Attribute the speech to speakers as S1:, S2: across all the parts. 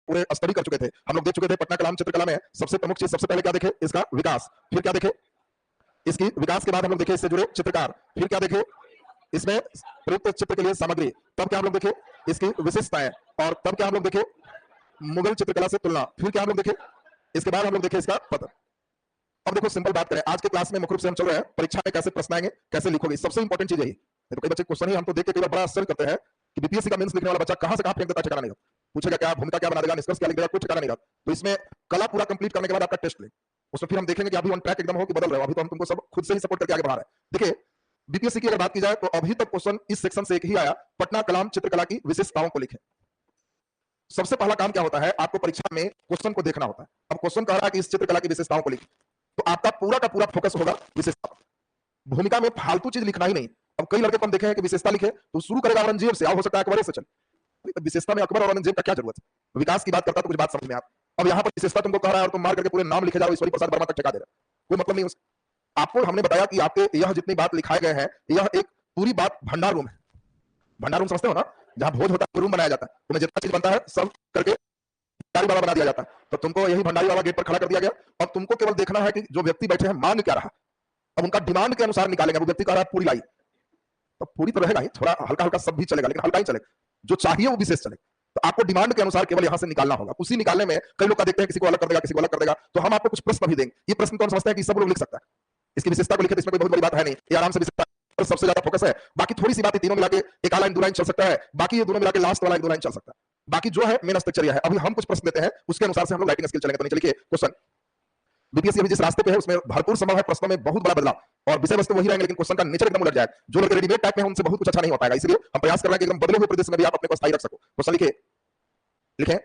S1: पूरे स्तरी कर चुके थे। हम लोग देख चुके थे पटना कलाम चित्रकला में सबसे प्रमुख चीज, सबसे पहले क्या देखे, इसका विकास, फिर क्या देखे, इसकी विकास के बाद हम लोग देखे इससे जुड़े चित्रकार, फिर क्या देखे, इसमें प्रयुक्त चित्र के लिए सामग्री, तब क्या हम लोग देखे इसकी विशेषताएं, और तब क्या हम लोग देखे मुगल चित्रकला से तुलना, फिर क्या हम लोग देखे, इसके बाद हम लोग देखे इसका पतन। अब देखो सिंपल बात करें, आज के क्लास में मुख्य रूप से हम चल रहे हैं परीक्षा में कैसे प्रश्न आएंगे, कैसे लिखोगे, सबसे इंपॉर्टेंट चीज यही। तो कई बच्चे क्वेश्चन ही हमको देख के कई बार बड़ा आश्चर्य करते हैं कि बीपीएससी का मेंस लिखने वाला बच्चा कहां से कहां फेंक देता है, ठिकाना नहीं रहता। पूछेगा क्या भूमिका क्या बना देगा, निष्कर्ष क्या लिख देगा, कुछ ठिकाना नहीं रहता। तो इसमें कला पूरा कंप्लीट करने के बाद आपका टेस्ट ले, उसमें फिर हम देखेंगे कि अभी ऑन ट्रैक एकदम हो कि बदल रहे हो। अभी तो हम तुमको सब खुद से ही सपोर्ट करके आगे बढ़ा रहे हैं। देखिए बीपीएससी की अगर बात की जाए तो अभी तक क्वेश्चन इस सेक्शन से एक ही आया, पटना कलाम चित्रकला की विशेषताओं को लिखें। सबसे पहला काम क्या होता है, आपको परीक्षा में क्वेश्चन को देखना होता है। अब क्वेश्चन कह रहा है कि इस चित्रकला की विशेषताओं को लिखें, तो आपका पूरा का पूरा फोकस होगा विशेषता। भूमिका में फालतू चीज लिखना ही नहीं। अब कई लड़के को हम देखे हैं कि विशेषता लिखे तो शुरू करेगा औरंगजेब से, हो सकता है अकबर से चले, तो विशेषता में अकबर और औरंगजेब का क्या जरूरत है। विकास की बात करता तो कुछ बात समझ में आता। अब यहाँ पर विशेषता तुमको कह रहा है और तुम मार करके पूरे नाम लिखे जा रहे हो, ईश्वरी प्रसाद वर्मा तक ठेका दे रहे हो, कोई मतलब नहीं। आपको हमने बताया कि आपके यह जितनी बात लिखाए गए हैं, यह एक पूरी बात भंडार रूम है। भंडार रूम समझते हो ना, जहां भोज होता है रूम बनाया जाता है, तुम्हें जितना चीज बनता है सब करके भंडारी बाबा बना दिया जाता है। तो तुमको यही भंडारी बाबा गेट पर खड़ा कर दिया गया। अब तुमको केवल देखना है कि जो व्यक्ति बैठे हैं मांग क्या रहा, अब उनका डिमांड के अनुसार निकालेंगे। वो व्यक्ति कह रहा है पूरी लाई, तो पूरी तो रहेगा ही, थोड़ा हल्का हल्का सब भी चलेगा, लेकिन हल्का ही चलेगा, जो चाहिए वो विशेष चलेगा। तो आपको डिमांड के अनुसार केवल यहां से निकालना होगा। उसी निकालने में कई लोग का देखते हैं किसी को अलग कर देगा, किसी को अलग कर देगा, तो हम आपको कुछ प्रश्न भी देंगे। ये प्रश्न तो हम समझते हैं कि सब लोग लिख सकता है, इसकी विशेषता को लिखे तो इसमें कोई बहुत बड़ी बात है नहीं, ये आराम से विशेषता पर सबसे ज्यादा फोकस है। बाकी थोड़ी सी बात तीनों मिला के एक लाइन दो लाइन चल सकता है, बाकी ये दोनों मिला के लास्ट वाला एक दो लाइन चल सकता है। बाकी जो है मेन स्ट्रक्चर है। अभी हम कुछ प्रश्न देते हैं, उसके अनुसार से हम लोग राइटिंग स्किल चलेंगे। तो नीचे लिखिए क्वेश्चन। बीपीएससी अभी जिस रास्ते पे है उसमें भरपूर संभव है प्रश्नों में बहुत बड़ा बदलाव, और विषय वस्तु वही रहेंगे लेकिन क्वेश्चन का नेचर एकदम उलट जाए। जो लोग रेडीमेड टाइप में हैं उनसे बहुत कुछ अच्छा नहीं हो पाएगा, इसलिए हम प्रयास कर रहे हैं कि एकदम बदले हुए प्रदेश में भी आप अपने को स्थायी रख सको। क्वेश्चन लिखिए, लिखें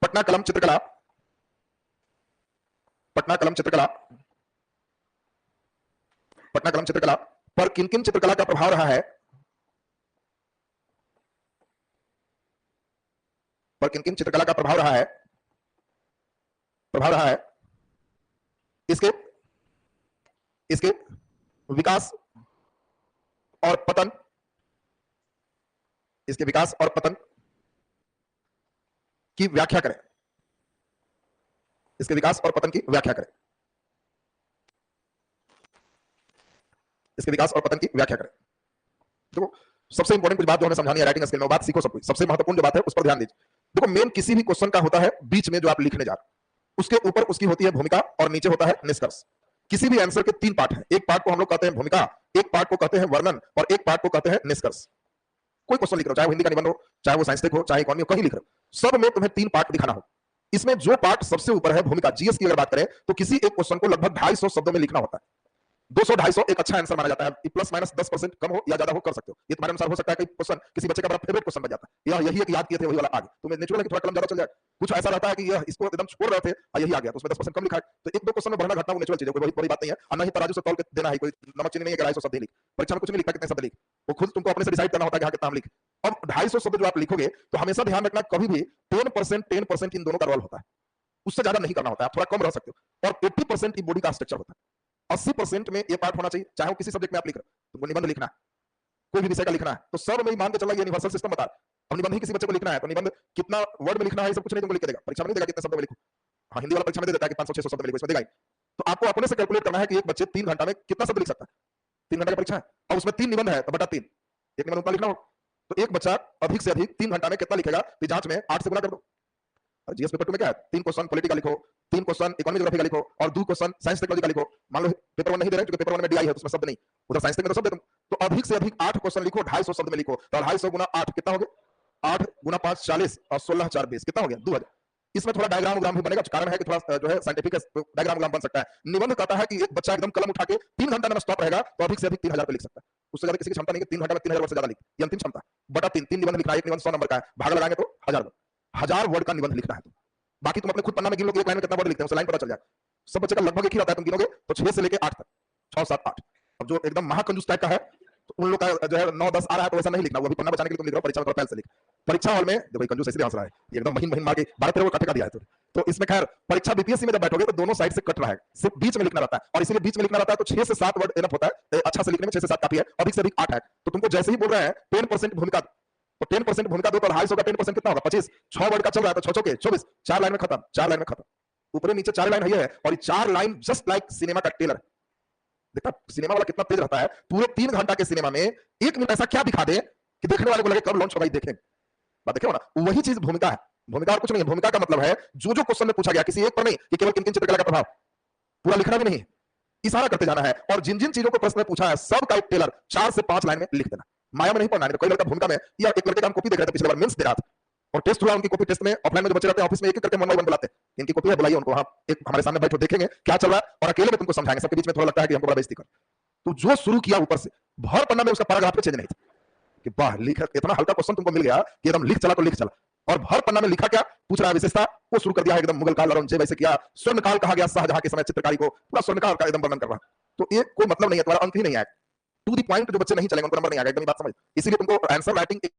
S1: पटना कलम चित्रकला, पटना कलम चित्रकला, पटना कलम चित्रकला पर किन किन चित्रकला का प्रभाव रहा है, पर किन किन चित्रकला का प्रभाव रहा है, प्रभाव रहा है इसके इसके विकास और पतन, इसके विकास और पतन की व्याख्या करें, इसके विकास और पतन की व्याख्या करें, इसके विकास और पतन की व्याख्या करें। देखो सबसे इंपॉर्टेंट कुछ बात जो हमें समझानी है राइटिंग स्किल में, बात सीखो सब कुछ। सबसे महत्वपूर्ण जो बात है उस पर ध्यान दीजिए। देखो मेन किसी भी क्वेश्चन का होता है बीच में जो आप लिखने जा रहे हो, उसके ऊपर उसकी होती है भूमिका और नीचे होता है निष्कर्ष। किसी भी आंसर के तीन पार्ट हैं, एक पार्ट को हम लोग कहते हैं भूमिका, एक पार्ट को कहते हैं वर्णन, और एक पार्ट को कहते हैं निष्कर्ष। कोई क्वेश्चन लिख रहे हो, चाहे वो हिंदी का निबंध हो, चाहे वो साइंस हो, चाहे इकोनॉमी हो, कहीं लिख रहे हो, सब में तुम्हें तीन पार्ट दिखाना हो। इसमें जो पार्ट सबसे ऊपर है भूमिका, जीएस की अगर बात करें तो किसी एक क्वेश्चन को लगभग 250 शब्दों में लिखना होता है। 200-250 एक अच्छा आंसर माना जाता है। प्लस माइनस 10% कम हो या ज्यादा हो कर सकते हो, ये तुम्हारे अनुसार हो सकता है। कई क्वेश्चन किसी बच्चे का बड़ा फेवरेट क्वेश्चन बन जाता है, या यही एक याद किए थे वही वाला आ गया, तुम्हें नेचुरल है कि थोड़ा कलम ज्यादा चल जाए। कुछ ऐसा रहता है कि यह इसको एकदम छोड़ रहे थे और यही आ गया, तो उसमें 10% कम लिखा है। तो एक दो क्वेश्चन में बढ़ना घटना वो नेचुरल चीज है, कोई बड़ी बात नहीं है। और ना ही तराजू से तौल के देना है, कोई नमक चीनी नहीं है कि 250 शब्द लिख। परीक्षा में कुछ नहीं लिखा कितने शब्द लिख, वो खुद तुमको अपने से डिसाइड करना होता है कि कितना हम लिख। अब 250 शब्द जो आप लिखोगे तो हमेशा ध्यान रखना कभी भी 10% इन दोनों का रोल होता है, उससे ज्यादा नहीं करना होता है। आप थोड़ा कम रह सकते हो, और 80% बॉडी का स्ट्रक्चर होता है। 80% में ये पार्ट होना चाहिए, चाहे वो किसी सब्जेक्ट में आप लिख रहे हो, तुमको निबंध लिखना है, कोई भी विषय का लिखना है, तो सब में मान के चला ये यूनिवर्सल सिस्टम बता। अब निबंध ही किसी बच्चे को लिखना है तो निबंध कितना वर्ड में लिखना है ये सब कुछ नहीं तुमको लिख के देगा, परीक्षा में नहीं देगा कितने शब्द में लिखो। हाँ हिंदी वाला परीक्षा में दे देता है कि 500-600 शब्द में लिखो, इसमें देगा ही। तो आपको अपने से कैलकुलेट करना है कि एक बच्चे 3 घंटा में कितना शब्द लिख सकता है। 3 घंटे की परीक्षा है और उसमें 3 निबंध है तो बटा 3, एक निबंध उतना लिखना हो, तो एक बच्चा अधिक से अधिक 3 घंटा में कितना लिखेगा, तो जांच में 8 से गुना कर दो। जीएस पेपर 2 में क्या है, 3 क्वेश्चन पॉलिटिकल लिखो, 3 क्वेश्चन इकोनॉमी ज्योग्राफी का लिखो, और 2 क्वेश्चन साइंस टेक्नोलॉजी का लिखो। मान लो पेपर 1 नहीं दे रहे क्योंकि पेपर 1 में डीआई है तो उसमें शब्द नहीं, उधर साइंस टेक में तो शब्द है, तो अधिक से अधिक 8 क्वेश्चन लिखो, 250 शब्द में लिखो। तो 250 गुना 8 कितना हो गया, 8 गुना 5 40 और 16 4 20 कितना हो गया 2000। इसमें थोड़ा डायग्राम भी बनेगा, कारण है कि थोड़ा जो है साइंटिफिक डायग्राम बन सकता है। निबंध कहता है कि एक बच्चा एकदम कलम उठा के 3 घंटा में स्टॉप रहेगा तो अधिक से अधिक 3000 पे लिख सकता है। उससे ज्यादा किसी की क्षमता नहीं है 3 घंटा में 3000 वर्ड से ज्यादा लिख, ये अंतिम क्षमता बटा 3 निबंध लिखना है। एक निबंध 100 नंबर का है, भाग लगाएंगे तो 1000 वर्ड का निबंध लिखना है। बाकी तुम अपने खुद पन्ना में गिन लो कि एक लाइन में कितना वर्ड लिखते हैं, उस लाइन पता चल जाए। सब बच्चे का लगभग एक ही रहता है, तुम गिनोगे तो 6 से लेके 8 तक, 6 7 8। अब जो एकदम महाकंजूस टाइप का है तो उन लोग का जो है 9 10 आ रहा है तो वैसा नहीं लिखना, वो भी पन्ना बचाने के लिए तुम लिख रहे हो, परीक्षा में थोड़ा पहले से लिख। परीक्षा हॉल में देखो कंजूस इसलिए हंस रहा है, ये एकदम महीन मार के 12 13 कट का दिया है तो इसमें खैर परीक्षा बीपीएससी में जब बैठोगे तो दोनों साइड से कट रहा है, सिर्फ बीच में लिखना रहता है, और इसीलिए बीच में लिखना रहता है तो 6 से 7 वर्ड इनफ होता है अच्छा से लिखने में। 6 से 7 काफी है, अधिक से अधिक 8 है। तो तुमको जैसे ही बोल रहे हैं 10% भूमिका तो 10% भूमिका दो तो 250 का 10% कितना होगा 25। 6 वर्ड का चल रहा है तो 6 के 24, 4 लाइन में खत्म, 4 लाइन में खत्म। ऊपर नीचे 4 लाइन है और ये 4 लाइन जस्ट लाइक सिनेमा का ट्रेलर। देखता सिनेमा वाला कितना तेज रहता है, पूरे 3 घंटा के सिनेमा में 1 मिनट ऐसा क्या दिखा दे कि देखने वाले को लगे कब लॉन्च होगा, देखेंगे। बात देखे हो ना, वही चीज भूमिका है। भूमिका और कुछ नहीं है। भूमिका का मतलब है जो जो क्वेश्चन में पूछा गया किसी एक पर नहीं कि केवल किन किन चित्रकला का प्रभाव, पूरा लिखना भी नहीं, इशारा करते जाना है। और जिन जिन चीजों को प्रश्न में पूछा है सब का एक टेलर 4 से 5 लाइन में लिख देना। माया में नहीं पढ़ना है। तो कोई लड़का भूमिका में या एक लड़के का हम कॉपी देख रहे थे पिछले बार मेंस दे रहा था और टेस्ट हुआ उनकी कॉपी, टेस्ट में ऑफलाइन में जो बच्चे रहते हैं ऑफिस में एक एक करके मन मन बुलाते हैं, इनकी कॉपी है बुलाइए उनको, वहां एक हमारे सामने बैठो देखेंगे क्या चल रहा है और अकेले में तुमको समझाएंगे। सबके बीच में थोड़ा लगता है कि हमको बड़ा बेइज्जती कर। तो जो शुरू किया ऊपर से भर पन्ना में उसका पैराग्राफ चेंज नहीं था कि वाह लिख, इतना हल्का क्वेश्चन तुमको मिल गया कि एकदम लिख चला तो लिख चला। और भर पन्ना में लिखा क्या पूछ रहा है विशेषता, वो शुरू कर दिया एकदम मुगल काल औरंगजेब वैसे किया, स्वर्ण काल कहा गया शाहजहां के समय चित्रकारी को, पूरा स्वर्ण काल का एकदम वर्णन कर रहा। तो ये कोई मतलब नहीं है, तुम्हारा अंक ही नहीं आएगा। टू द पॉइंट जो बच्चे नहीं चलेंगे उनको नंबर नहीं आएगा, एकदम बात समझ। इसीलिए तुमको आंसर राइटिंग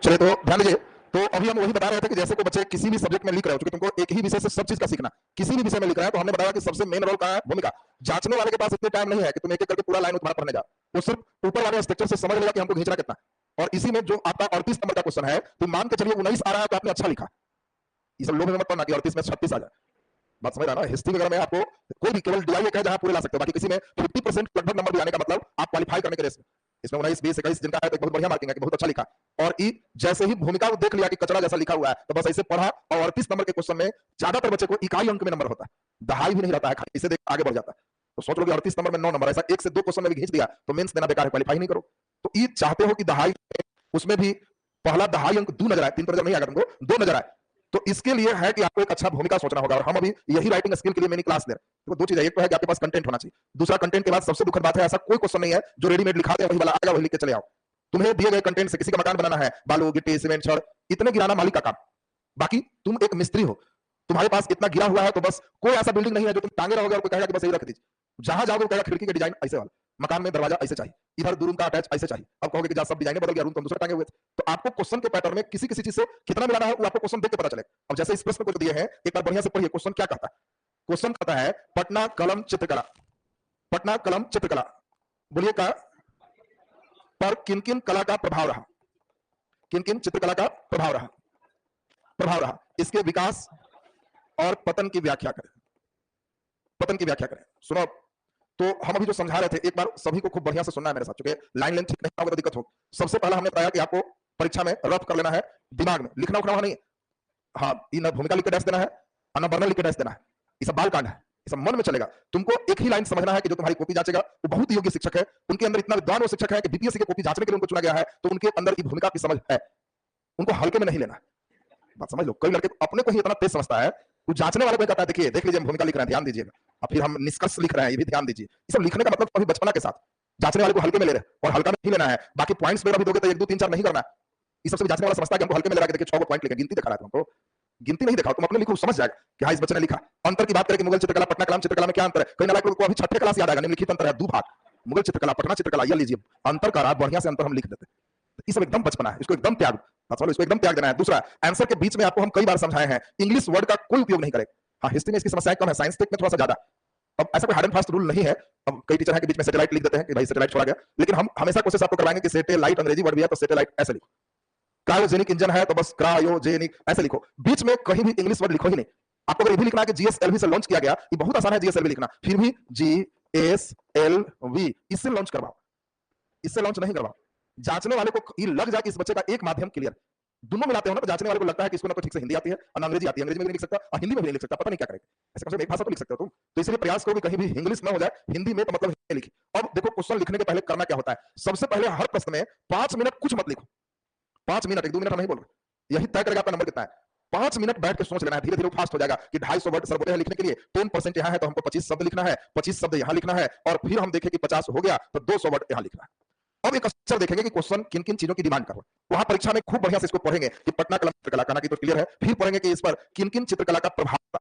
S1: चले। तो ध्यान दीजिए, तो अभी हम वही बता रहे थे कि जैसे को बच्चे किसी भी सब्जेक्ट में लिख रहे हो, क्योंकि तुमको एक ही विषय से सब चीज का सीखना, किसी भी विषय में लिख रहे हैं, तो हमने बताया कि सबसे मेन रोल कहां है, भूमिका। जांचने वाले के पास इतने टाइम नहीं है कि तुम एक एक करके पूरा लाइन तुम्हारा पढ़ने जाओ, वो सिर्फ ऊपर वाले स्ट्रक्चर से समझ लेगा कि हमको खींचना कितना। और इसी में जो आपका 38 नंबर का क्वेश्चन है, तो मान के चलिए 19 आ रहा है तो आपने अच्छा लिखा, ये सब लोग मत पढ़ना कि 38 में 36 आ जाए। बात समझ रहा ना। हिस्ट्री वगैरह में आपको कोई भी केवल डीआई है जहां पूरे ला सकते हो, बाकी किसी में 50% लगभग नंबर भी आने का मतलब आप क्वालिफाई करने के रेस में। इसमें 19 20 21 जिनका है तो बहुत बढ़िया मार्किंग है कि बहुत अच्छा लिखा। और ई जैसे ही भूमिका को देख लिया कि कचरा जैसा लिखा हुआ है, तो बस ऐसे पढ़ा और 38 नंबर के क्वेश्चन में ज्यादातर बच्चे को इकाई अंक में नंबर होता है, दहाई भी नहीं रहता है, इसे देख आगे बढ़ जाता है। तो सोच लो कि 38 नंबर में 9 नंबर, ऐसा एक से दो क्वेश्चन में भी खींच दिया तो मेंस देना बेकार है, क्वालिफाई नहीं करो। तो ई चाहते हो कि दहाई उसमें भी पहला दहाई अंक 2 नजर आए, 3 तो नजर नहीं आएगा तुमको, 2 नजर आए। तो इसके लिए है कि आपको एक अच्छा भूमिका सोचना होगा, और हम अभी यही राइटिंग स्किल के लिए मिनी क्लास दे रहे हैं। तो दो चीजें, एक तो है कि आपके पास कंटेंट होना चाहिए, दूसरा कंटेंट के बाद सबसे दुखद बात है ऐसा कोई क्वेश्चन नहीं है जो रेडीमेड लिखा दे वही वाला आएगा वही लिख के चले आओ। तुम्हें दिए गए कंटेंट से किसी का मकान बनाना है, बालू गिट्टी सीमेंट छड़ इतने गिराना मालिक का काम, बाकी तुम एक मिस्त्री हो, तुम्हारे पास इतना गिरा हुआ है तो बस कोई ऐसा बिल्डिंग नहीं है जो तुम टांगे रहोगे और कोई कहेगा कि बस यही रख दीजिए। जहां जाओगे कहेगा खिड़की के डिजाइन ऐसे वाला, मकान में दरवाजा ऐसे चाहिए, इधर रूम का अटैच ऐसे चाहिए। अब कहोगे कि जा सब डिजाइन बदल गया, रूम तो दूसरा टांगे हुए थे। तो आपको क्वेश्चन के पैटर्न में किसी किसी चीज से कितना मिलाना है वो आपको क्वेश्चन देख के पता चलेगा। अब जैसे इस प्रश्न को दिए हैं, एक बार बढ़िया से पढ़िए क्वेश्चन क्या कहता है। क्वेश्चन कहता है पटना कलम चित्रकला, पटना कलम चित्रकला बोलिए का पर किन किन कला का प्रभाव रहा, किन किन चित्रकला का प्रभाव रहा, प्रभाव रहा, इसके विकास और पतन की व्याख्या करें, पतन की व्याख्या करें। सुनो, तो हम अभी जो समझा रहे थे एक बार सभी को खूब बढ़िया से सुनना है मेरे साथ, क्योंकि लाइन लेंथ ठीक नहीं होगा तो दिक्कत हो। सबसे पहला हमने बताया कि आपको परीक्षा में रफ कर लेना है, दिमाग में लिखना उखना नहीं। हाँ, न भूमिका लिख के डैश देना है और न वर्णन लिख के डैश देना है, ये सब बाल कांड है, ये सब मन में चलेगा। तुमको एक ही लाइन समझना है कि जो तुम्हारी कॉपी जांचेगा वो बहुत योग्य शिक्षक है, उनके अंदर इतना विद्वान वो शिक्षक है कि बीपीएससी की कॉपी जांचने के लिए उनको चुना गया है, तो उनके अंदर की भूमिका की समझ है, उनको हल्के में नहीं लेना। बात समझ लो, कई लड़के अपने को ही इतना तेज समझता है, वो जांचने वाले को कहता है देखिए देख लीजिए हम भूमिका लिख रहे हैं ध्यान दीजिएगा, और फिर हम निष्कर्ष लिख रहे हैं ये भी ध्यान दीजिए। ये सब लिखने का मतलब अभी बचपना के साथ जांचने वाले को हल्के में ले रहे और हल्का में ही लेना है, बाकी पॉइंट्स वगैरह भी दोगे तो 1 2 3 4 नहीं करना है। ये सबसे जांचने वाला समझता है कि हमको हल्के में लगा के देखिए 6 पॉइंट लिखे, गिनती दिखा रहा है तुमको, गिनती नहीं देखा, तुम अपने लिखो, समझ जाएगा कि हाँ इस बच्चे ने लिखा। अंतर की बात करें कि मुगल चित्रकला पटना कला चित्रकला में क्या अंतर है, कई नालायक लोगों को अभी छठे क्लास याद आएगा, निम्नलिखित अंतर है, दुभाग मुगल चित्रकला पटना चित्रकला, ये लीजिए अंतर का रात बढ़िया से अंतर हम लिख देते। ये सब एकदम बचपना है, इसको एकदम त्याग, इसको एकदम त्याग देना है। दूसरा, आंसर के बीच में आपको हम कई बार समझाए हैं, इंग्लिश वर्ड का कोई उपयोग नहीं करें। हाँ, हिस्ट्री में इसकी समस्याएं कम है, साइंस टेक में थोड़ा सा ज्यादा। अब ऐसा कोई हार्ड एंड फास्ट रूल नहीं है। अब कई टीचर हैं कि बीच में सैटेलाइट लिख देते हैं कि भाई सैटेलाइट छोड़ा गया, लेकिन हम हमेशा कोशिश आपको करवाएंगे कि सैटेलाइट अंग्रेजी वर्ड भी है तो सैटेलाइट ऐसे लिखो, क्रायोजेनिक इंजन है तो बस क्रायोजेनिक ऐसे लिखो, बीच में कहीं भी इंग्लिश वर्ड लिखो ही नहीं। आपको अगर ये भी लिखना है कि जीएसएलवी से लॉन्च किया गया, ये बहुत आसान है जीएसएलवी लिखना, फिर भी जीएसएलवी इससे लॉन्च करवाओ, इससे लॉन्च नहीं करवाओ। जांचने वाले को ये लग जाए कि इस बच्चे का एक माध्यम क्लियर, दोनों मिलाते हो ना तो जांचने वाले को लगता है कि इसको ना तो ठीक से हिंदी आती है और अंग्रेजी आती है, अंग्रेजी में भी नहीं लिख सकता और हिंदी में भी नहीं लिख सकता, पता नहीं क्या करेगा। ऐसे कम से कम एक भाषा तो लिख सकते हो तुम, तो इसलिए प्रयास करो कि कहीं भी इंग्लिश ना हो जाए, हिंदी में तो मतलब हिंदी लिखी। अब देखो क्वेश्चन लिखने के पहले करना क्या होता है, सबसे पहले हर प्रश्न में 5 मिनट कुछ मत लिखो, 5 मिनट, 1-2 मिनट हम नहीं बोल रहे, यही तय करेगा आपका नंबर कितना है। 5 मिनट बैठ के सोच लेना है, धीरे धीरे फास्ट हो जाएगा कि 250 वर्ड सर बोले हैं लिखने के लिए, 10% यहाँ है तो हमको 25 शब्द लिखना है, 25 शब्द यहाँ लिखना है, और फिर हम देखें कि 50 हो गया तो 200 वर्ड यहाँ लिखना है। अब एक अक्सर देखेंगे कि क्वेश्चन किन किन चीजों की डिमांड कर रहा है, वहां परीक्षा में खूब बढ़िया से इसको पढ़ेंगे कि पटना कला चित्रकला कहना की तो क्लियर है, फिर पढ़ेंगे कि इस पर किन किन चित्रकला का प्रभाव,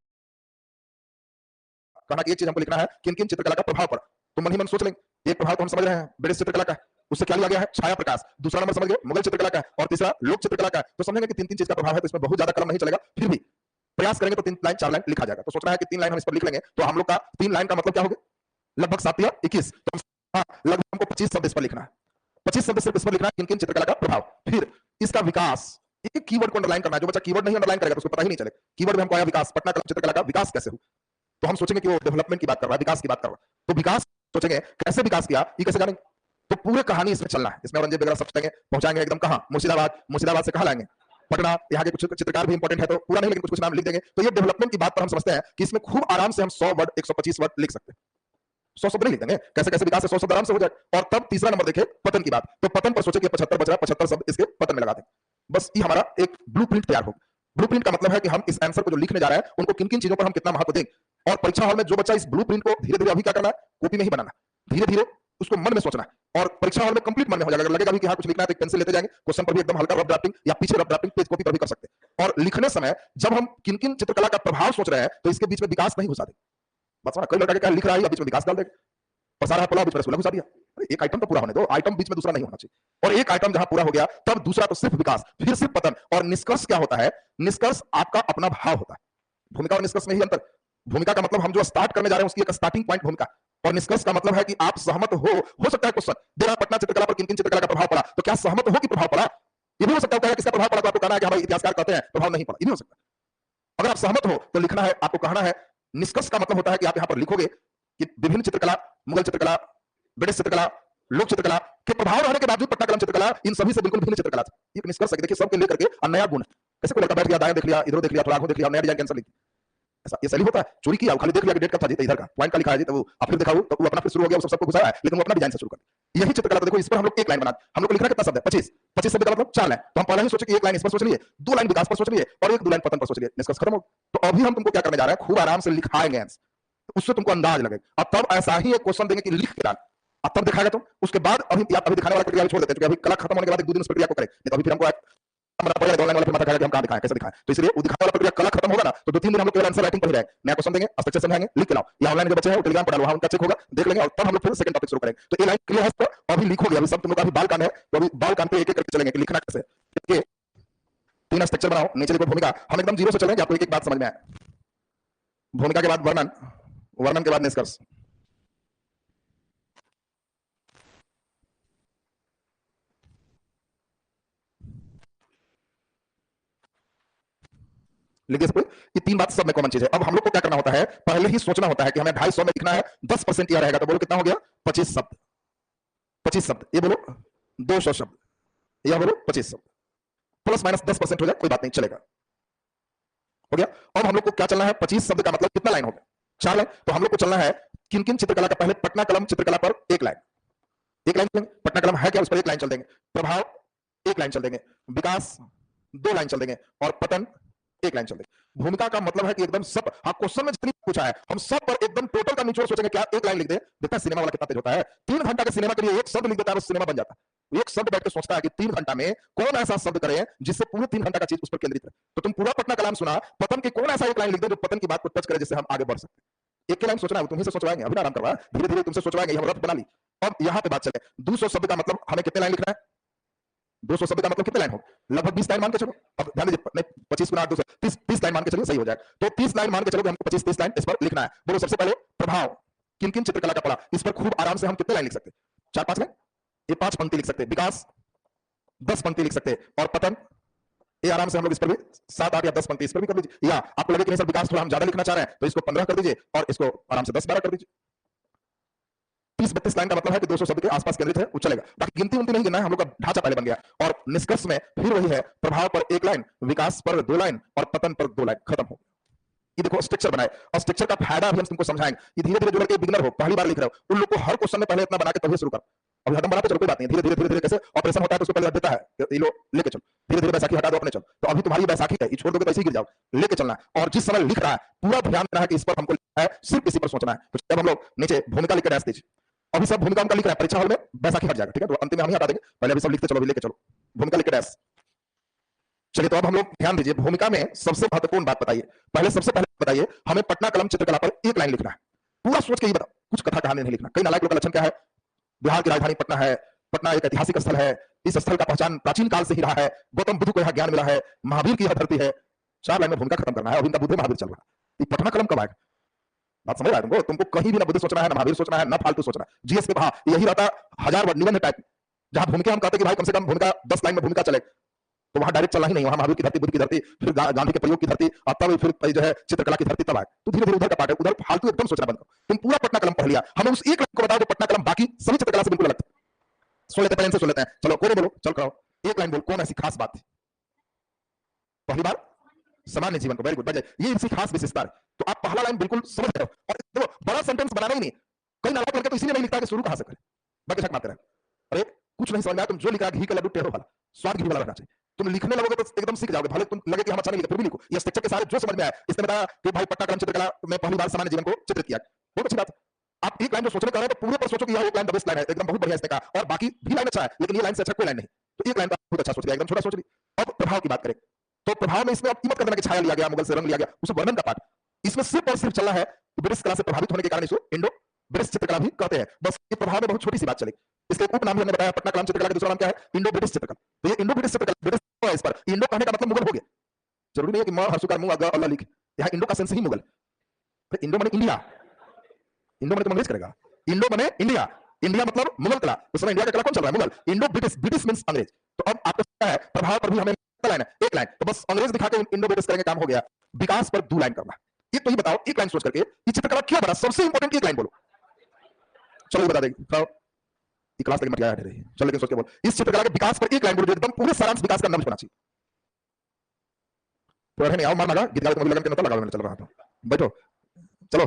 S1: कहना कि एक चीज हमको लिखना है किन किन चित्रकला का प्रभाव पड़ा, तो मन ही मन सोच लेंगे एक प्रभाव तो हम समझ रहे हैं ब्रिटिश चित्रकला का, उससे क्या लिया गया है छाया प्रकाश, दूसरा नंबर समझ गए मुगल चित्रकला का, और तीसरा लोक चित्रकला का, तो समझेंगे कि 3-3 चीज का प्रभाव है, तो इसमें बहुत ज्यादा कलम नहीं चलेगा, फिर भी प्रयास करेंगे तो 3 लाइन 4 लाइन लिखा जाएगा। तो सोचना है कि 3 लाइन हम इस पर लिख लेंगे, तो हम लोग का 3 लाइन का मतलब क्या हो गया, लगभग 7 या 21, तो हाँ लगभग हमको 25 शब्द इस पर लिखना है, 25 शब्द सिर्फ इस पर लिखना है किन किन चित्रकला का प्रभाव, फिर इसका विकास, एक कीवर्ड को अंडरलाइन करना है, जो बच्चा कीवर्ड नहीं अंडरलाइन करेगा तो उसको पता ही नहीं चलेगा कीवर्ड में हमको आया विकास, पटना कला चित्रकला का विकास कैसे हो, तो हम सोचेंगे कि वो डेवलपमेंट की बात कर रहा है, विकास की बात कर रहा है, तो विकास सोचेंगे कैसे विकास किया, ये कैसे जानेंगे, तो पूरे कहानी इसमें चलना है, इसमें औरंगजेब वगैरह सब चलेंगे, पहुंचाएंगे एकदम कहां, मुर्शिदाबाद, मुर्शिदाबाद से कहां लाएंगे पटना, यहाँ के कुछ चित्रकार भी इंपॉर्टेंट है तो पूरा नहीं लेकिन कुछ कुछ नाम लिख देंगे, तो ये डेवलपमेंट की बात पर हम समझते हैं कि इसमें खूब आराम से हम 100 वर्ड 125 वर्ड लिख सकते हैं, 100 शब्द नहीं लिख देंगे, कैसे कैसे विकास से 100 शब्द आराम से हो जाए। और तब तीसरा नंबर देखे पतन की बात, तो पतन पर सोचे कि 75 बच रहा है, 75 शब्द इसके पतन में लगा दें, बस ये हमारा एक ब्लूप्रिंट तैयार हो। ब्लूप्रिंट का मतलब है कि हम इस आंसर को जो लिखने जा रहे हैं उनको किन किन चीजों पर हम कितना महत्व देंगे, और परीक्षा हॉल में जो बच्चा इस ब्लूप्रिंट को धीरे धीरे अभी क्या करना है, कॉपी में ही बनाना, धीरे धीरे उसको मन में सोचना है, और परीक्षा हॉल में कंप्लीट मन में हो जाएगा, अगर लगेगा भी कि हाँ कुछ लिखना है तो एक पेंसिल लेते जाएंगे, क्वेश्चन पर भी एकदम हल्का रफ ड्राफ्टिंग या पीछे रफ ड्राफ्टिंग पेज कॉपी पर भी कर सकते हैं, और लिखने समय जब हम किन किन चित्रकला का प्रभाव सोच रहे हैं तो इसके बीच में विकास नहीं घुसा देंगे। बस कई लड़का क्या लिख रहा है बीच में विकास डाल देगा, पसारा है पुलाव बीच में रसगुल्ला घुसा दिया, एक आइटम तो पूरा होने दो, आइटम बीच में दूसरा नहीं होना चाहिए, और एक आइटम जहां पूरा हो गया तब दूसरा तो सिर्फ विकास, फिर सिर्फ पतन, और निष्कर्ष क्या होता है, निष्कर्ष आपका अपना भाव होता है, भूमिका और निष्कर्ष में ही अंतर, भूमिका का मतलब हम जो स्टार्ट करने जा रहे हैं उसकी एक स्टार्टिंग पॉइंट भूमिका, और निष्कर्ष का मतलब है कि आप सहमत हो सकता है क्वेश्चन दे रहा पटना चित्रकला पर किन किन चित्रकला का प्रभाव पड़ा, तो क्या सहमत हो कि प्रभाव पड़ा, ये भी हो सकता है किसका प्रभाव पड़ा, तो आपको कहना है कि हमारे इतिहासकार कहते हैं प्रभाव नहीं पड़ा, ये भी हो सकता है। अगर आप सहमत हो तो लिखना है, आपको कहना है, निष्कर्ष का मतलब होता है कि आप यहां पर लिखोगे कि विभिन्न चित्रकला, मुगल चित्रकला, ब्रिटिश चित्रकला, लोक चित्रकला के प्रभाव रहने के बावजूद पटना कलम चित्रकला इन सभी से बिल्कुल भिन्न चित्रकला थी। ये निष्कर्ष है, देखिए सबके लेकर के नया गुण, कैसे कोई लड़का बैठ गया दाएं देख लिया, इधर देख लिया, थोड़ा आगे देख लिया, नया डिजाइन कैंसिल लिख, ऐसा ये सही होता है, चोरी किया खाली देख लिया कि डेट कब था जी, तो इधर का पॉइंट का लिखा है जी, तो वो फिर देखा तो वो अपना फिर शुरू हो गया, वो सबको घुसाया है, लेकिन वो अपना डिजाइन से शुरू कर, यही चित्रकला। तो देखो इस पर हम लोग एक लाइन बना, हम लोग को लिखना कितना शब्द है 25 शब्द का मतलब 4 लाइन, तो हम पहले ही सोचे कि एक लाइन इस पर सोच लिए, 2 लाइन विकास पर सोच लिए, और 1-2 लाइन पतन पर सोच लिए, निष्कर्ष खत्म हो। तो अभी हम तुमको क्या करने जा रहे हैं, खूब आराम से लिखाएंगे आंसर, तो उससे तुमको अंदाज लगेगा। अब तब ऐसा ही एक क्वेश्चन देंगे कि लिख के डाल, अब तब दिखाएगा तुम, उसके बाद अभी दिखाने वाला प्रक्रिया छोड़ देते हैं, क्योंकि अभी कला खत्म होने के बाद 1-2 दिन उस प्रक्रिया को करें, नहीं तो अभी फिर हमको ऑनलाइन वाला फिर माथा खाएगा कि हम कहां दिखाएं कैसे दिखाएं, तो इसलिए वो दिखाने वाला प्रक्रिया कला खत्म होगा ना, तो 2-3 दिन हम लोग केवल आंसर राइटिंग पर ही रहेंगे, नया क्वेश्चन देंगे, स्ट्रक्चर समझाएंगे, लिख के लाओ, या ऑनलाइन जो बच्चे हैं वो टेलीग्राम पर डालो, वहां उनका चेक होगा, देख लेंगे, और तब हम लोग फिर सेकंड टॉपिक शुरू करेंगे। तो ये लाइन क्लियर है, तो अभी लिखोगे, अभी सब तुम लोग का अभी बाल कान है, तो अभी बाल कान पे एक एक करके चलेंगे कि लिखना कैसे, देखिए 3 स्ट्रक्चर बनाओ, नीचे लिखो भूमिका, हम एकदम जीरो से चलेंगे, आपको एक एक बात समझ में आए, भूमिका के बाद वर्णन, वर्णन के बाद निष्कर्ष, लिखिए सब, ये 3 बात सब में कॉमन चीज है। अब हम लोग को क्या करना होता है, पहले ही सोचना होता है कि हमें 250 में लिखना है, 10% यह रहेगा, तो बोलो कितना हो गया 25 शब्द, 25 शब्द, ये बोलो 200 शब्द, यह बोलो 25 शब्द, प्लस माइनस 10% हो जाए कोई बात नहीं चलेगा, हो गया। अब हम लोग को क्या चलना है, 25 शब्द का मतलब कितना लाइन हो गया, 4 लाइन, तो हम लोग को चलना है किन किन चित्रकला का, पहले पटना कलम चित्रकला पर एक लाइन, एक लाइन चलेंगे, पटना कलम है क्या उस पर एक लाइन चल देंगे, प्रभाव एक लाइन चल देंगे, विकास 2 लाइन चल देंगे, और पतन एक लाइन चल देंगे। भूमिका का मतलब है कि एकदम सब, हाँ क्वेश्चन में जितनी पूछा है हम सब पर एकदम टोटल का निचोड़ सोचेंगे, क्या एक लाइन लिख दे, देखता है सिनेमा वाला कितना तेज होता है, 3 घंटा के सिनेमा के लिए एक शब्द लिख देता है, सिनेमा बन जाता है, एक शब्द बैठ के सोचता है कि 3 घंटा में कौन ऐसा शब्द करे जिससे पूरे 3 घंटा का चीज उस पर केंद्रित रहे। तो तुम पूरा पटना कलाम सुना, पतन की कौन ऐसा एक लाइन लिख दो जो पतन की बात को टच करे, जिससे हम आगे बढ़ सकते। एक के लाइन सोचना है, तुम्ही से सोचवाएंगे, अभी आराम करवा, धीरे धीरे तुमसे सोचवाएंगे, हम रफ बना ली। अब यहां पे बात चले, 200 शब्द का मतलब हमें कितने लाइन लिखना है? 200 शब्द का मतलब कितने लाइन हो? लगभग 20 लाइन मान के चलो। अब ध्यान दीजिए, नहीं 25 गुना 200, 30 लाइन मान के चलिए, सही हो जाए। तो 30 लाइन मान के चलो, हमको 25-30 लाइन इस पर लिखना है। बोलो सबसे पहले प्रभाव, किन किन चित्रकला का पढ़ा, इस पर खूब आराम से हम कितने लाइन लिख सकते? 4-5 लाइन, ये 5 पंक्ति लिख सकते। विकास 10 पंक्ति लिख सकते, और पतन ये आराम से हम लोग इस पर भी 7-8 या 10 पंक्ति इस पर भी कर लीजिए। या आपको लगे कि नहीं सर विकास थोड़ा हम ज्यादा लिखना चाह रहे हैं, तो इसको 15 कर दीजिए और इसको आराम से 10-12 कर दीजिए। 30-32 लाइन का मतलब है कि 200 शब्द के आसपास केंद्रित है, वो चलेगा। बाकी गिनती उनती नहीं गिनना है, हम लोग का ढांचा पहले बन गया। और निष्कर्ष में फिर वही है, प्रभाव पर 1 लाइन, विकास पर 2 लाइन और पतन पर 2 लाइन, खत्म हो। ये देखो स्ट्रक्चर बनाए, और स्ट्रक्चर का फायदा भी हम तुमको समझाएंगे। ये धीरे धीरे जो लड़के बिगिनर हो, पहली बार लिख रहे हो, उन लोग को हर क्वेश्चन में पहले इतना बना के तभी शुरू कर। अभी हदम बनाते चलो, कोई बात नहीं, धीरे धीरे कैसे ऑपरेशन होता है तो उसको पहले देता है, ये लो लेके चलो, धीरे धीरे बैसाखी हटा दो अपने चल। तो अभी तुम्हारी बैसाखी है, ये छोड़ दोगे तो ऐसे ही गिर जाओ, लेके चलना है। और जिस समय लिख रहा है पूरा ध्यान देना है कि इस पर हमको लिखना है, सिर्फ इसी पर सोचना है। तो जब हम लोग नीचे भूमिका लिख के डाल दीजिए, अभी सब भूमिका उनका लिख रहा है, परीक्षा हॉल में बैसाखी हट जाएगा, ठीक है? तो अंतिम में हम ही हटा देंगे, पहले अभी सब लिखते चलो, अभी लेके चलो भूमिका लिख के डैश। चलिए, तो अब हम लोग ध्यान दीजिए, भूमिका में सबसे महत्वपूर्ण बात बताइए। पहले सबसे पहले बताइए, हमें पटना कलम चित्रकला पर 1 लाइन लिखना है। पूरा सोच के ही बताओ, कुछ कथा कहानी नहीं लिखना। कई नालायक लोग का लक्षण क्या है? बिहार की राजधानी पटना है, पटना एक ऐतिहासिक स्थल है, इस स्थल का पहचान प्राचीन काल से ही रहा है, गौतम बुद्ध को यहाँ ज्ञान मिला है, महावीर की यह धरती है। 4 लाइन में भूमिका खत्म करना है, अभी इनका बुद्ध महावीर चल रहा है। ये पटना कलम कब आएगा? बात समझ रहा है तुमको? तुमको कहीं भी ना बुद्ध सोचना है, ना महावीर सोचना है, ना फालतू सोचना है। जीएस के हाँ यही रहता 1000 वर्ड निबंध टाइप, जहां भूमिका हम कहते कि भाई कम से कम भूमिका 10 लाइन में भूमिका चले, तो वहां डायरेक्ट चलना ही नहीं, वहां महावीर की धरती, बुद्ध की धरती, फिर गांधी के प्रयोग की धरती, अब तब फिर जो है चित्रकला की धरती तब आए। तो धीरे धीरे उधर का पार्ट है, उधर फालतू एकदम सोचना बंद करो। तुम पूरा पटना कलम पढ़ लिया, हमें उस 1 लाइन को बताओ जो पटना कलम बाकी सभी चित्रकला से बिल्कुल अलग है। सुन लेते हैं, सुन लेते हैं, चलो कोई बोलो, चल कराओ 1 लाइन बोल, कौन ऐसी खास बात थी? पहली बार सामान्य जीवन को, वेरी गुड, ये इनकी खास विशेषता है। तो आप पहला लाइन बिल्कुल समझ रहे हो, और देखो बड़ा सेंटेंस बनाना ही नहीं। कई नालायक लड़के तो इसीलिए नहीं लिखता कि शुरू कहां से करें, बाकी झक मारते रहे। अरे कुछ नहीं समझ में आया, तुम जो लिखा घी का लड्डू टेढ़ो वाला, स्वाद घी वाला रहना चाहिए। तुम लिखने लगोगे तो एकदम सीख जाओगे, भले तुम लगे कि हम अच्छा नहीं लिखे फिर भी लिखो। ये स्ट्रक्चर के सारे जो समझ में आया, इसने बताया कि भाई पटना कलम चित्रकला में पहली बार सामान्य जीवन को चित्रित किया, बहुत अच्छी बात है। आप 1 लाइन जो सोचने कर रहे हैं तो पूरे पर सोचो कि यह 1 लाइन द बेस्ट लाइन है, एकदम बहुत बढ़िया इसने कहा, और बाकी भी लाइन अच्छा है, लेकिन ये लाइन से अच्छा कोई लाइन नहीं। तो 1 लाइन का बहुत अच्छा सोच लिया, एकदम छोटा सोच लिया। अब प्रभाव की बात करें, तो प्रभाव में इसमें अब कीमत करना कि छाया लिया गया, मुगल से रंग लिया गया, उस वर्णन का पार्ट इसमें सिर्फ और सिर्फ चला है। ब्रिटिश कला से प्रभावित होने के कारण इसको इंडो ब्रिटिश चित्रकला भी कहते हैं। बस ये प्रभाव में बहुत छोटी सी बात चली। इसके उपनाम भी हमने बताया, पटना कलम चित्रकला का दूसरा नाम क्या है? इंडो ब्रिटिश चित्रकला। तो ये इंडो ब्रिटिश चित्रकला, ब्रिटिश है इस पर, इंडो कहने का मतलब मुगल हो गया। जरूरी नहीं है कि मां हर्षुकार मुंह अगा अल्लाह लिख, यहाँ इंडो का सेंस ही मुगल। फिर इंडो माने इंडिया, इंडो माने तुम अंग्रेज करेगा, इंडो माने इंडिया, इंडिया मतलब मुगल कला। उस समय इंडिया का कला कौन चल रहा है? Mughal. Indo British, British means अंग्रेज। तो अब आपको पता है प्रभाव पर भी हमें लाइन है, 1 लाइन, तो बस अंग्रेज दिखा के इंडो ब्रिटिश करेंगे, काम हो गया। विकास पर 2 लाइन करना। ये तो ही बताओ 1 लाइन सोच करके ये चित्रकला क्यों बना, सबसे इंपॉर्टेंट 1 लाइन बोलो। चलो बता देगी ये क्लास लगे मत गया है, चलो लेकिन सोच के बोल, इस चित्रकला के विकास पर 1 लाइन बोलो, एकदम पूरे सारांश विकास का नब्ज होना चाहिए। तो नहीं आओ मार मारा गीत गा तो लगन के नता लगा, मैं चल रहा था, बैठो चलो।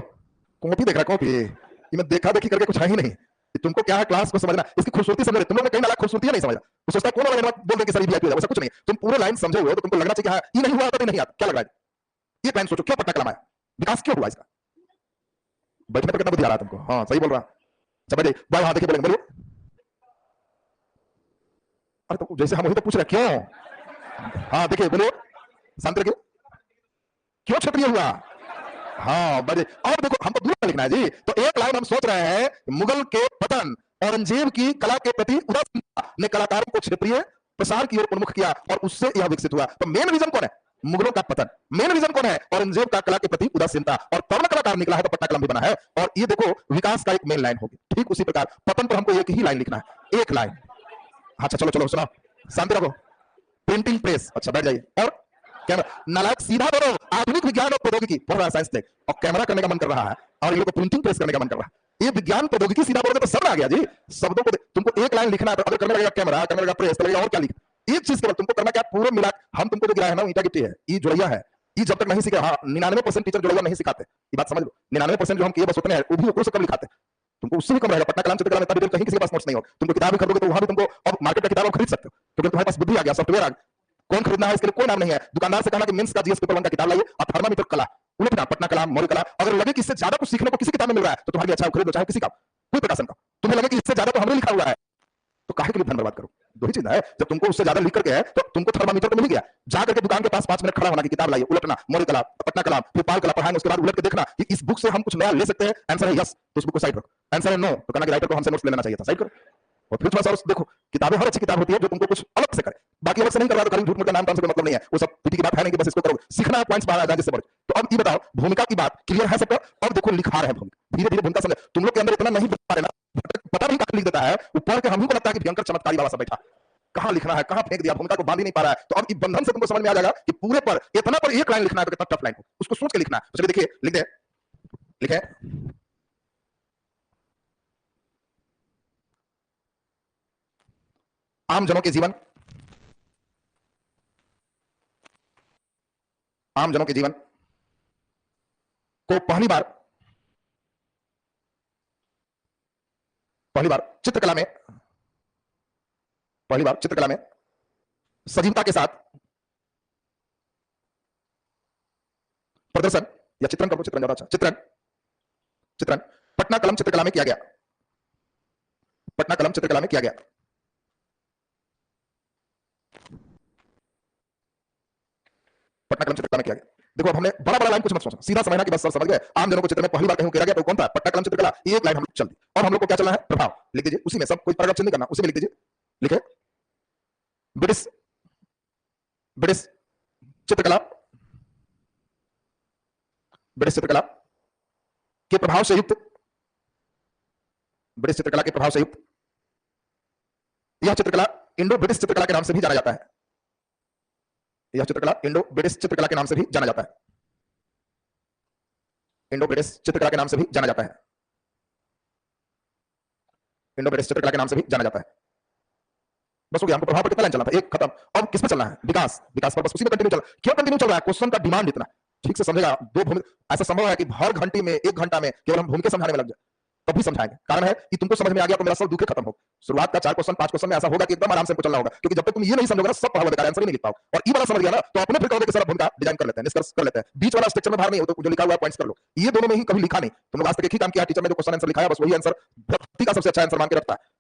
S1: कॉपी देख रहा, कॉपी ये मैं देखा देखी करके कुछ है ही नहीं। तुमको क्या है क्लास को समझना, इसकी खूबसूरती समझ रहे तुम लोग ने, कहीं ना खूबसूरती नहीं समझा। तो सोचता कौन वाला बोल रहे कि सर वीआईपी है, वैसा कुछ नहीं। तुम पूरे लाइन समझे हुए हो तो तुमको लगना चाहिए कि ये नहीं हुआ तो नहीं आता, क्या लग रहा है? ये लाइन सोचो, क्यों पटना कलम आया, विकास क्यों हुआ इसका? बैठने पर कितना बुद्धि आ रहा है तुमको? हाँ सही बोल रहा। सब भाई वहां देखिए, बोलेंगे बोलो। अरे तो जैसे हम वही तो पूछ रहे क्यों। हाँ देखिए बोलो, शांत रखिए, क्यों क्षत्रिय हुआ? हाँ बजे। और देखो हमको दूर लिखना है जी, तो 1 लाइन हम सोच रहे हैं, मुगल के पतन, औरंगजेब की कला के प्रति उदासीनता ने कलाकारों को क्षेत्रीय प्रसार की ओर उन्मुख किया और उससे यह विकसित हुआ। तो मेन रीजन कौन है? मुगलों का पतन। मेन रीजन कौन है? औरंगजेब का कला के प्रति उदासीनता, और तब कलाकार निकला है तो पटना कलम भी बना है। और ये देखो विकास का एक मेन लाइन होगी, ठीक उसी प्रकार पतन पर हमको 1 ही लाइन लिखना है, 1 लाइन। अच्छा चलो चलो सुनाओ, शांति रखो। प्रिंटिंग प्रेस, अच्छा बैठ जाइए। और कैमरा, नालायक सीधा बोलो, आधुनिक विज्ञान और प्रौद्योगिकी पढ़ रहा है, साइंस टेक, और कैमरा करने का मन कर रहा है, और ये लोग को प्रिंटिंग प्रेस करने का मन कर रहा है। ये विज्ञान प्रौद्योगिकी सीधा बोलोगे तो सब आ गया जी। शब्दों को तुमको 1 लाइन लिखना है, तो अगर करने लगेगा कैमरा, करने लगेगा प्रेस, लगेगा और क्या लिख, एक चीज केवल तुमको करना क्या, पूरे मिला। हम तुमको जो गिराया है ना ईटा गिट्टी है, ये जुड़ैया है, ये जब तक नहीं सीखे, हाँ 99% टीचर जुड़ैया नहीं सिखाते, ये बात समझ लो। 99% जो हम किए बस उतने हैं, वो भी ऊपर से कम लिखाते, तुमको उससे भी कम रहेगा। पटना कलम चित्रकला में तभी कहीं किसी के पास नोट्स नहीं हो, तुमको किताब भी खरीदोगे तो वहां भी तुमको, अब मार्केट का किताब खरीद सकते हो क्योंकि तुम्हारे पास बुद्धि आ गया, सॉफ्टवेयर आ गया। कौन खरीदना है इसके लिए कोई नाम नहीं है। दुकानदार से कहना कि मेंस का जीएस पेपर 1 का किताब लाइए, और थर्मामीटर कला उलटना, पटना कला, मौर्य कला। अगर लगे कि इससे ज्यादा कुछ सीखने को किसी किताब में मिल रहा है तो तुम्हारे लिए अच्छा खरीदो, चाहे किसी का कोई प्रकाशन का। तुम्हें लगे कि इससे ज्यादा तो हमने लिखा हुआ है, तो काहे के लिए धन बर्बाद करो। दो ही चीज है। जब तुमको उससे ज्यादा लिख करके है तो तुमको थर्मामीटर तो मिल गया, जा करके दुकान के पास 5 मिनट खड़ा होना कि किताब लाइए, उलटना, मौर्य कला, पटना कला, फिर पाल कला पढ़ाएंगे, उसके बाद उलट के देखना कि इस बुक से हम कुछ नया ले सकते हैं। आंसर है यस, तो उस बुक को साइड रखो। आंसर है नो, तो कहना कि राइटर को हमसे नोट्स ले लेना चाहिए था, साइड करो। और फिर थोड़ा सा देखो, किताबें हर अच्छी किताब होती है जो तुमको कुछ अलग से करे, बाकी अलग से नहीं करवा तो कहीं झूठ मूठ का नाम से कोई मतलब नहीं है, वो सब पीटी की बात है नहीं कि बस इसको करो, सीखना है, पॉइंट्स बाहर आ जाए जिससे बढ़े। तो अब ये बताओ, भूमिका की बात क्लियर है सबका? अब देखो लिखा रहे हैं भूमिका, धीरे धीरे भूमिका समझ, तुम लोग के अंदर इतना नहीं बता रहे ना, पता नहीं कहां लिख देता है, ऊपर के हम ही को लगता है कि भयंकर चमत्कारी बाबा सब बैठा, कहां लिखना है, कहां फेंक दिया, भूमिका को बांध ही नहीं पा रहा है। तो अब इस बंधन से तुमको समझ में आ जाएगा कि पूरे पर इतना पर एक लाइन लिखना है तो कितना टफ लाइन हो, उसको सोच के लिखना है। तो चलिए देखिए, लिख दे, लिखे आम जनों के जीवन, आम जनों के जीवन को पहली बार चित्रकला में सजीवता के साथ प्रदर्शन या चित्रण करो, चित्रण ज्यादा अच्छा, चित्रण पटना कलम चित्रकला में किया गया, पटना कलम चित्रकला में किया गया। पटना कलम चित्रकला में किया गया। देखो अब हमने बड़ा बड़ा लाइन कुछ मत सोचना, सीधा समझना कि बस सर समझ गए, आम जनों को चित्र में पहली बार कहीं उकेरा गया तो कौन था? पटना कलम चित्रकला। ये एक लाइन हम लोग चल दी। और हम लोग को क्या चलना है? प्रभाव लिख दीजिए, उसी में सब कोई पैराग्राफ चेंज नहीं करना, उसी में लिख दीजिए, लिखे ब्रिटिश चित्रकला, ब्रिटिश चित्रकला के प्रभाव से युक्त, ब्रिटिश चित्रकला के प्रभाव से युक्त यह चित्रकला इंडो ब्रिटिश चित्रकला के नाम से भी जाना जाता है, यह चित्रकला इंडो ब्रिटिश चित्रकला के नाम से भी जाना जाता है, इंडो ब्रिटिश चित्रकला के नाम से भी जाना जाता है, इंडो ब्रिटिश चित्रकला के नाम से भी जाना जाता है। बस हो गया, हमको प्रभाव पर कितना लाइन चलना था, एक खत्म। अब किस पर चलना है? विकास, विकास पर बस उसी में कंटिन्यू चल। क्यों कंटिन्यू चल रहा है? क्वेश्चन का डिमांड इतना ठीक से समझेगा। दो भूमि ऐसा संभव है कि हर घंटे में, एक घंटा में केवल हम भूमिका समझाने में लग जाए, तब भी समझाएंगे। कारण है कि तुमको समझ में आ गया तो मेरा सब दुख खत्म हो। शुरुआत का 4 क्वेश्चन 5 क्वेश्चन में ऐसा होगा कि एकदम आराम से चलना होगा, क्योंकि जब तक तुम ये नहीं समझोगे ना, सब पढ़ा हुआ बेकार, आंसर ही नहीं लिख पाओ। और ये वाला समझ गया ना तो अपने फिर कहोगे कि सर भूमिका डिजाइन कर लेते हैं, निष्कर्ष कर लेते हैं, बीच वाला स्ट्रक्चर में बाहर नहीं हो तो जो लिखा हुआ पॉइंट्स कर लो। ये दोनों में ही कभी लिखा नहीं, तुम लोग आज तक एक ही काम किया, टीचर ने जो क्वेश्चन आंसर लिखाया बस वही आंसर धरती का सबसे अच्छा आंसर मान के रखता है।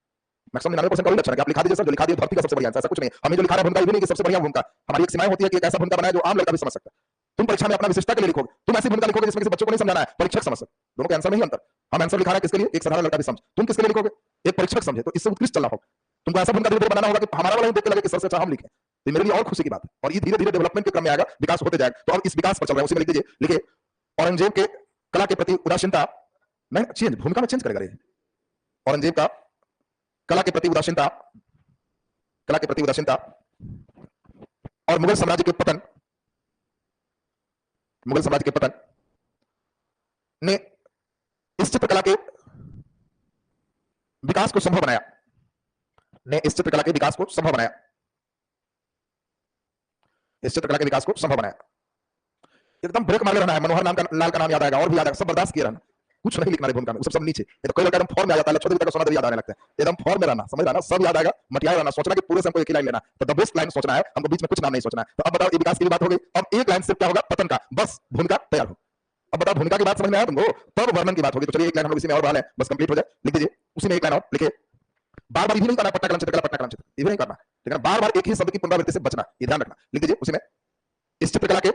S1: मैक्सिमम 99% का वही लक्षण है कि आप लिखा दीजिए सर, जो लिखा दिए धरती का सबसे बढ़िया आंसर, ऐसा कुछ नहीं। हमें जो लिखा रहा है भूमिका ये भी नहीं कि सबसे बढ़िया भूमिका, हमारी एक सीमाएं होती है कि एक ऐसा भूमिका बनाए जो आम लड़का भी समझ सकता है। तुम परीक्षा में अपना विशिष्टता के लिए लिखोगे, तुम ऐसी भूमिका लिखोगे जिसमें किसी बच्चों को नहीं समझाना है, परीक्षक समझ सकते। दोनों के आंसर में ही अंतर। हम आंसर लिखा रहे हैं किसके लिए? एक साधारण लड़का भी समझ। तुम किसके लिए लिखोगे? एक परीक्षक समझे। तो इससे उत्कृष्ट चलना होगा। तुमको ऐसा भूमिका धीरे-धीरे बनाना होगा कि हमारा वाला ही देख के लगे कि सर से अच्छा हम लिखें। तो मेरे लिए और खुशी की बात है। और ये धीरे-धीरे डेवलपमेंट के क्रम में आएगा, विकास होते जाएगा। तो अब इस विकास पर चल रहे हैं, उसी में लिख दीजिए, लिखिए औरंगजेब के कला के प्रति उदासीनता, नहीं चेंज, भूमिका में चेंज करेगा ये। औरंगजेब का कला के प्रति उदासीनता, कला के प्रति उदासीनता और मुगल साम्राज्य के पतन, मुगल साम्राज्य के पतन ने इस चित्रकला के विकास को संभव बनाया, ने इस चित्रकला के विकास को संभव बनाया, इस चित्रकला के विकास को संभव बनाया। एकदम ब्रेक मार रहना है, मनोहर नाम का लाल का नाम याद आएगा और भी याद आएगा, सब बर्दाश्त किया रहना, कुछ नहीं लिखना है भूमिका में, सब नीचे। ये तो कोई लड़का एकदम फॉर्म में आ जाता है, छोटे का सोना याद आने लगता है, एकदम फॉर्म में रहना, समझ रहना, सब याद आएगा, मटियाए रहना, सोचना कि पूरे से हमको एक ही लाइन लेना, तो द बेस्ट लाइन सोचना है, हमको बीच में कुछ नाम नहीं सोचना है। तो अब बताओ, ये विकास की बात हो गई, अब एक लाइन से क्या होगा? पतन का, बस भूमिका तैयार हो। अब बताओ भूमिका की बात समझ में आया तुमको? तब वर्णन की बात होगी। तो चलिए एक लाइन हम लोग इसी में और बना लें, बस कंप्लीट हो जाए, लिख दीजिए उसी में एक लाइन और लिखिए। बार बार ये नहीं करना पटना कलम चित्रकला, पटना कलम चित्र, ये नहीं करना, लेकिन बार बार एक ही शब्द की पुनरावृत्ति से बचना, ये ध्यान रखना। लिख दीजिए उसी में इस चित्रकला के,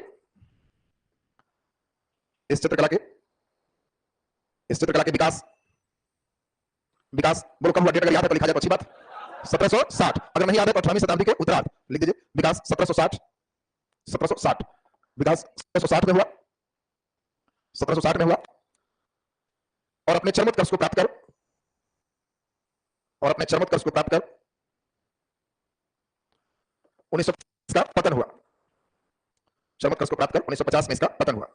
S1: इस चित्रकला के, इस चित्रकला के विकास, विकास बोलो कब हुआ? डेट अगर याद है तो लिखा जाए तो अच्छी बात। 1760, अगर नहीं याद है तो 18वीं शताब्दी के उत्तरार्ध लिख दीजिए। विकास 1760, 1760, विकास 1760 में हुआ, 1760 में हुआ और अपने चरमोत्कर्ष को प्राप्त कर, और अपने चरमोत्कर्ष को प्राप्त कर 1950 का पतन हुआ, चरमोत्कर्ष को प्राप्त कर 1950 में इसका पतन हुआ,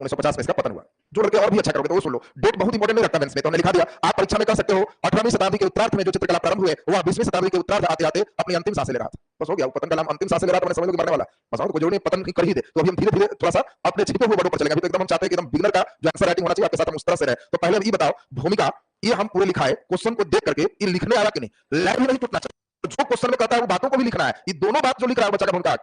S1: 1950 में इसका पतन हुआ। जो लड़के और भी अच्छा करोगे तो वो सुन लो, डेट बहुत इंपॉर्टेंट नहीं रखता बेंच में, तो हमने लिखा दिया, आप परीक्षा में कर सकते हो 18वीं शताब्दी के उत्तरार्ध में जो चित्रकला प्रारंभ हुए वह 20वीं शताब्दी के उत्तरार्ध आते आते अपनी अंतिम सांसें ले रहा था। बस हो गया, पतन का नाम अंतिम सांसें ले रहा था, मैंने समझ लो कि मरने वाला। बस तो जो पतन कर ही दे। तो अभी हम धीरे धीरे थोड़ा सा अपने छिपे हुए वर्डों पर चलेंगे। अभी तो एकदम हम चाहते हैं कि एकदम बिगनर का जो आंसर राइटिंग होना चाहिए आपके साथ हम उस तरह से रहे। तो पहले ये बताओ, भूमिका ये हम पूरे लिखा है, क्वेश्चन को देख करके ये लिखने आया कि नहीं, लाइन ही नहीं टूटना चाहिए। जो क्वेश्चन में कहता है वो बातों को भी लिखना है, ये दोनों बात जो लिख रहा है बच्चा का भूमिका।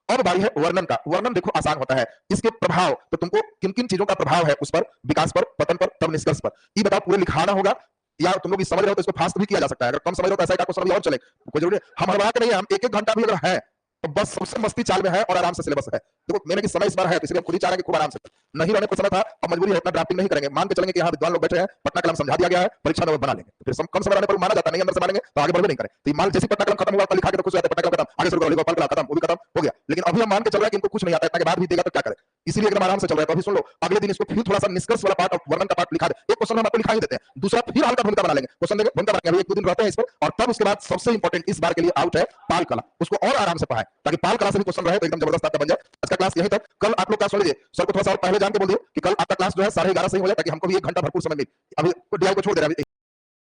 S1: अब बारी है वर्णन का। वर्णन देखो आसान होता है, इसके प्रभाव, तो तुमको किन किन चीजों का प्रभाव है उस पर, विकास पर, पतन पर, तब निष्कर्ष पर, ये बताओ पूरे लिखाना होगा। या तुम लोग समझ रहे हो तो इसको फास्ट भी किया जा सकता है, अगर कम समझ रहे हो तो ऐसा क्वेश्चन अभी और चले, कोई जरूरी हम हड़बड़ा के नहीं है, हम एक घंटा भी अगर है तो बस सबसे मस्ती चाल में है और आराम से सिलेबस है। देखो मैंने कि समय इस बार है तो इसलिए खुद ही चाह रहे हैं कि खूब आराम से, नहीं रहने पर समय था अब मजबूरी है, इतना ड्राफ्टिंग नहीं करेंगे, मान के चलेंगे कि यहाँ विद्वान लोग बैठे हैं, पटना कलम समझा दिया गया है, परीक्षा में बना लेंगे, फिर कम समय रहने पर माना जाता नहीं, अंदर से मानेंगे तो आगे बढ़वे नहीं करें, तो मान जैसे पटना कलम खत्म हुआ लिखा के तो खुश रहते, पटना कलम खत्म आगे शुरू करो, गोपाल कलम खत्म वो भी खत्म हो गया, लेकिन अभी हम मान के चल रहे हैं कि इनको कुछ नहीं आता, इतना के बाद भी देगा तो क्या करें, इसीलिए एकदम आराम से चल रहा है। तो अभी सुन लो, अगले दिन इसको फिर थोड़ा सा निष्कर्ष वाला पार्ट और वर्णन का पार्ट लिखा दे, एक क्वेश्चन हम आपको लिखा ही देते हैं, दूसरा फिर हल्का भूमिका बना लेंगे, क्वेश्चन देंगे भूमिका बना, अभी एक दो दिन रहते हैं इस पर, और तब उसके बाद सबसे इंपॉर्टेंट इस बार के लिए आउट है पाल कला, उसको और आराम से पढ़ाएं ताकि पाल कला से भी क्वेश्चन रहे तो एकदम जबरदस्त आपका बन जाए। आज का क्लास यहीं तक, कल आप लोग क्लास सुन लीजिए, सर को थोड़ा सा पहले जान के बोल दिए कि कल आपका क्लास जो है 11:30 से ही हो जाए ताकि हमको भी 1 घंटा भरपूर समय मिले, अभी डीआई को छोड़ दे रहा है।